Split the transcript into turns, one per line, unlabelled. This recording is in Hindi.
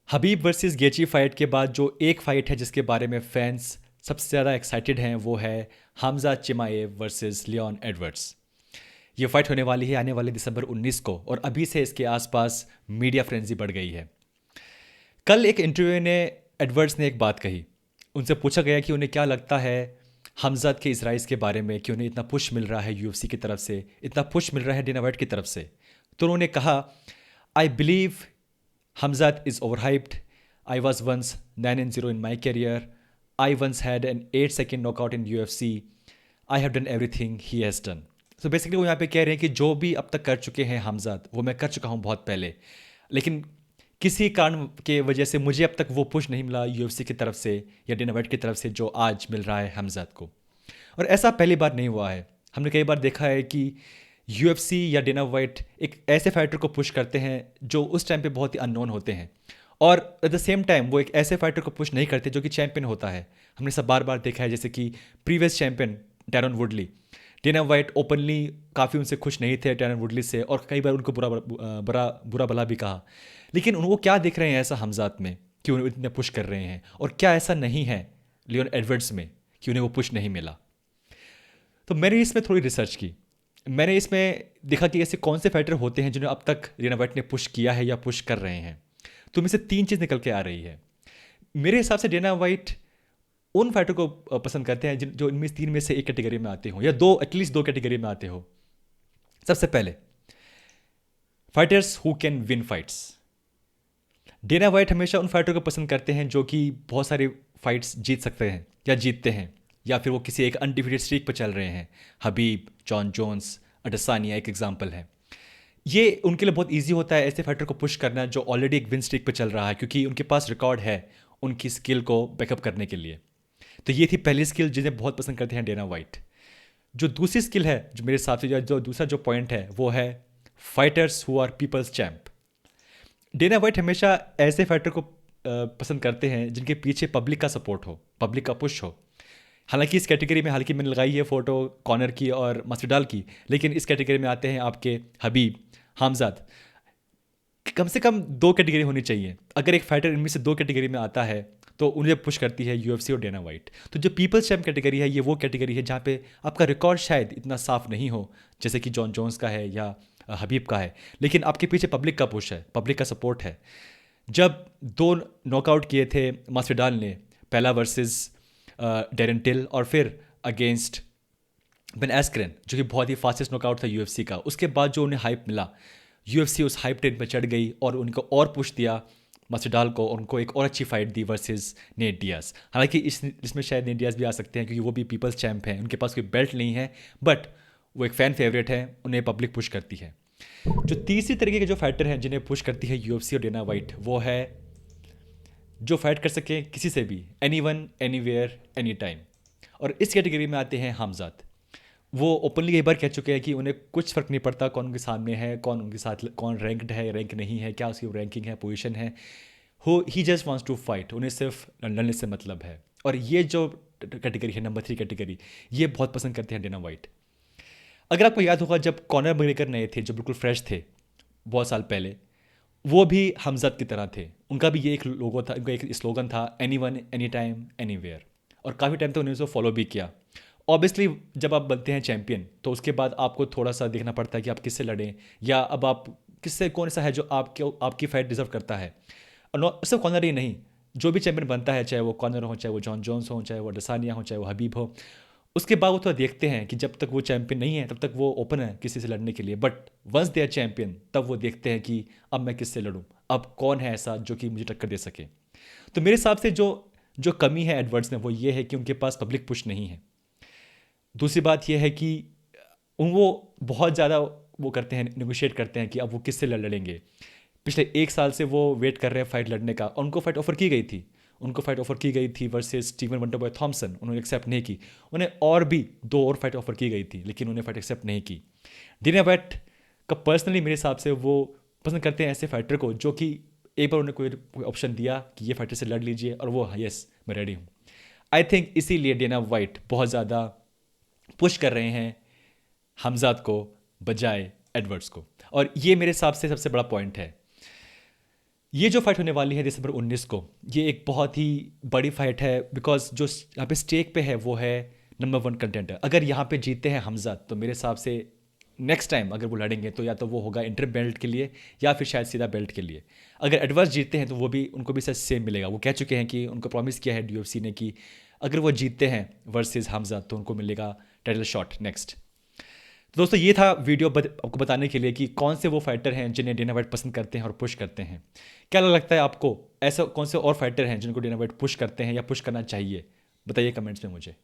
हबीब वर्सेस गेची फाइट के बाद जो एक फाइट है जिसके बारे में फैंस सबसे ज़्यादा एक्साइटेड हैं वो है Khamzat Chimaev versus Leon Edwards. ये फाइट होने वाली है आने वाले दिसंबर 19 को और अभी से इसके आसपास मीडिया फ्रेंजी बढ़ गई है। कल एक इंटरव्यू ने एडवर्ड्स ने एक बात कही। उनसे पूछा गया कि उन्हें क्या लगता है हमज़ात के इस राइज के बारे में कि उन्हें इतना पुश मिल रहा है यूएफसी की तरफ से, इतना पुश मिल रहा है डेना वाइट की तरफ से। तो उन्होंने कहा, I believe Hamzat is overhyped. I was once 9-0 in my career. I once had an 8-second knockout in UFC. I have done everything he has done. So basically वो यहाँ पे कह रहे हैं कि जो भी अब तक कर चुके हैं हमज़ात वो मैं कर चुका हूँ बहुत पहले, लेकिन किसी कारण के वजह से मुझे अब तक वो पुश नहीं मिला यूएफसी की तरफ से या डेना वाइट की तरफ से जो आज मिल रहा है हमज़ात को। और ऐसा पहली बार नहीं हुआ है। हमने कई बार देखा है कि यूएफसी या डेना वाइट एक ऐसे फाइटर को पुश करते हैं जो उस टाइम पे बहुत ही अननोन होते हैं, और एट द सेम टाइम वो एक ऐसे फाइटर को पुश नहीं करते जो कि चैंपियन होता है। हमने सब बार बार देखा है, जैसे कि previous champion Tyron Woodley, Dana White openly काफ़ी उनसे खुश नहीं थे टैरन वुडली से, और कई बार उनको बुरा भला भी कहा। लेकिन वो क्या देख रहे हैं ऐसा हमज़ात में कि उन्हें इतने पुश कर रहे हैं, और क्या ऐसा नहीं है लियोन एडवर्ड्स में कि उन्हें वो पुश नहीं मिला। तो मैंने इसमें थोड़ी रिसर्च की। मैंने इसमें देखा कि ऐसे कौन से फाइटर होते हैं जिन्हें अब तक डेना वाइट ने पुश किया है या पुश कर रहे हैं। तो इनमें से तीन चीज़ निकल के आ रही है। मेरे हिसाब से डेना वाइट उन फाइटर को पसंद करते हैं जो इनमें तीन में से एक कैटेगरी में आते हो, या दो, एटलीस्ट दो कैटेगरी में आते हो। सबसे पहले, fighters who can win fights. Dana White हमेशा उन फाइटर को पसंद करते हैं जो कि बहुत सारे फाइट्स जीत सकते हैं या जीतते हैं, या फिर वो किसी एक अनडिफिटेड स्ट्रीक पर चल रहे हैं। हबीब, जॉन जोन्स, अडसानिया एक एग्जाम्पल है। ये उनके लिए बहुत ईजी होता है ऐसे फाइटर को पुश करना जो ऑलरेडी एक विन स्ट्रीक पर चल रहा है, क्योंकि उनके पास रिकॉर्ड है उनकी स्किल को बैकअप करने के लिए। तो ये थी पहली स्किल जिन्हें बहुत पसंद करते हैं डेना वाइट। जो दूसरी स्किल है, जो मेरे हिसाब से जो दूसरा जो पॉइंट है, वो है fighters who are people's champ. Dana White हमेशा ऐसे फाइटर को पसंद करते हैं जिनके पीछे पब्लिक का सपोर्ट हो, पब्लिक का पुश हो। हालांकि इस कैटेगरी में हालांकि मैंने लगाई है फोटो कॉनर की और मस्टरडाल की, लेकिन इस कैटेगरी में आते हैं आपके हबीब, हमज़ात। कम से कम दो कैटेगरी होनी चाहिए। अगर एक फाइटर इनमें से दो कैटेगरी में आता है तो उन्हें पुश करती है यूएफसी और डेना वाइट। तो जो पीपल्स चैम्प कैटेगरी है, ये वो कैटेगरी है जहाँ पे आपका रिकॉर्ड शायद इतना साफ नहीं हो जैसे कि जॉन जोन्स का है या हबीब का है, लेकिन आपके पीछे पब्लिक का पुश है, पब्लिक का सपोर्ट है। जब दो नॉकआउट किए थे मास्टरडाल ने, पहला वर्सेस डेरन टिल और फिर अगेंस्ट बेन एस्क्रेन, जो कि बहुत ही फास्टेस्ट नॉकआउट था यूएफसी का, उसके बाद जो उन्हें हाइप मिला, यूएफसी उस हाइप ट्रेन पर चढ़ गई और उनको और पुश दिया मस्टरडाल को, और उनको एक और अच्छी फाइट दी वर्सेस नेट डियाज। हालांकि इसमें शायद नेट डियाज भी आ सकते हैं क्योंकि वो भी पीपल्स चैम्प हैं, उनके पास कोई बेल्ट नहीं है, बट वो एक फ़ैन फेवरेट है, उन्हें पब्लिक पुश करती है। जो तीसरी तरीके के जो फाइटर हैं जिन्हें पुश करती है यूएफसी और डेना वाइट, वो है जो फाइट कर सके किसी से भी, anyone, anywhere, anytime. और इस कैटेगरी में आते हैं हमज़ात। वो ओपनली कई बार कह चुके हैं कि उन्हें कुछ फ़र्क नहीं पड़ता कौन उनके सामने है, कौन उनके साथ, कौन रैंक्ड है, रैंक नहीं है, क्या उसकी रैंकिंग है, पोजीशन है। हो ही जस्ट वांट्स टू फाइट, उन्हें सिर्फ लड़ने से मतलब है। और ये जो कैटेगरी है, नंबर 3 कैटेगरी, ये बहुत पसंद करते हैं डेना वाइट। अगर आपको याद होगा जब कॉनर मैग्रेगर नए थे, जो बिल्कुल फ्रेश थे बहुत साल पहले, वो भी हमज़ात की तरह थे। उनका भी ये एक लोगो था, उनका एक स्लोगन था, anyone, anytime, anywhere. और काफ़ी टाइम तक उन्होंने उसको फॉलो भी किया। ऑब्वियसली जब आप बनते हैं चैंपियन तो उसके बाद आपको थोड़ा सा देखना पड़ता है कि आप किससे लड़ें, या अब आप किससे, कौन सा है जो आपकी फाइट डिजर्व करता है। और सिर्फ कॉर्नर ही नहीं, जो भी चैंपियन बनता है, चाहे वो कॉर्नर हो, चाहे वो जॉन जोन्स हो, चाहे वो डसानिया हो, चाहे वो हबीब हो, उसके बाद वो थोड़ा देखते हैं कि जब तक वो चैंपियन नहीं है तब तक वो ओपन है किसी से लड़ने के लिए, but once they are champion तब वो देखते हैं कि अब मैं किससे लड़ूं, अब कौन है ऐसा जो कि मुझे टक्कर दे सके। तो मेरे हिसाब से जो जो कमी है एडवर्ड्स में, वो ये है कि उनके पास पब्लिक पुश नहीं है। दूसरी बात यह है कि वो बहुत ज़्यादा वो करते हैं, नेगोशिएट करते हैं कि अब वो किससे लड़ेंगे। पिछले एक साल से वो वेट कर रहे हैं फाइट लड़ने का, और उनको फाइट ऑफर की गई थी, उनको फाइट ऑफर की गई थी वर्सेस स्टीवन वंडरबॉय थॉमसन, उन्होंने एक्सेप्ट नहीं की। उन्हें और भी दो और फाइट ऑफर की गई थी, लेकिन उन्हें फाइट एक्सेप्ट नहीं की। डेना वाइट का पर्सनली मेरे हिसाब से वो पसंद करते हैं ऐसे फाइटर को जो कि एक बार उन्हें कोई ऑप्शन दिया कि ये फाइटर से लड़ लीजिए और वो यस मैं रेडी हूँ। आई थिंक इसीलिए डेना वाइट बहुत ज़्यादा पुश कर रहे हैं हमज़ात को बजाय एडवर्ड्स को, और ये मेरे हिसाब से सबसे बड़ा पॉइंट है। ये जो फाइट होने वाली है दिसंबर 19 को, ये एक बहुत ही बड़ी फाइट है, बिकॉज जो यहाँ पे स्टेक पे है वो है नंबर वन कंटेंडर। अगर यहाँ पे जीते हैं हमजा तो मेरे हिसाब से नेक्स्ट टाइम अगर वो लड़ेंगे तो या तो वो होगा इंटर बेल्ट के लिए या फिर शायद सीधा बेल्ट के लिए। अगर एडवर्स जीतते हैं तो वो भी उनको भी शायद सेम मिलेगा। वो कह चुके हैं कि उनको प्रॉमिस किया है यूएफसी ने कि अगर वो जीतते हैं वर्सेस हमजा तो उनको मिलेगा टाइटल शॉट नेक्स्ट। तो दोस्तों ये था वीडियो आपको बताने के लिए कि कौन से वो फाइटर हैं जिन्हें डेना वाइट पसंद करते हैं और पुश करते हैं। क्या लगता है आपको, ऐसा कौन से और फाइटर हैं जिनको डेना वाइट पुश करते हैं या पुश करना चाहिए? बताइए कमेंट्स में मुझे।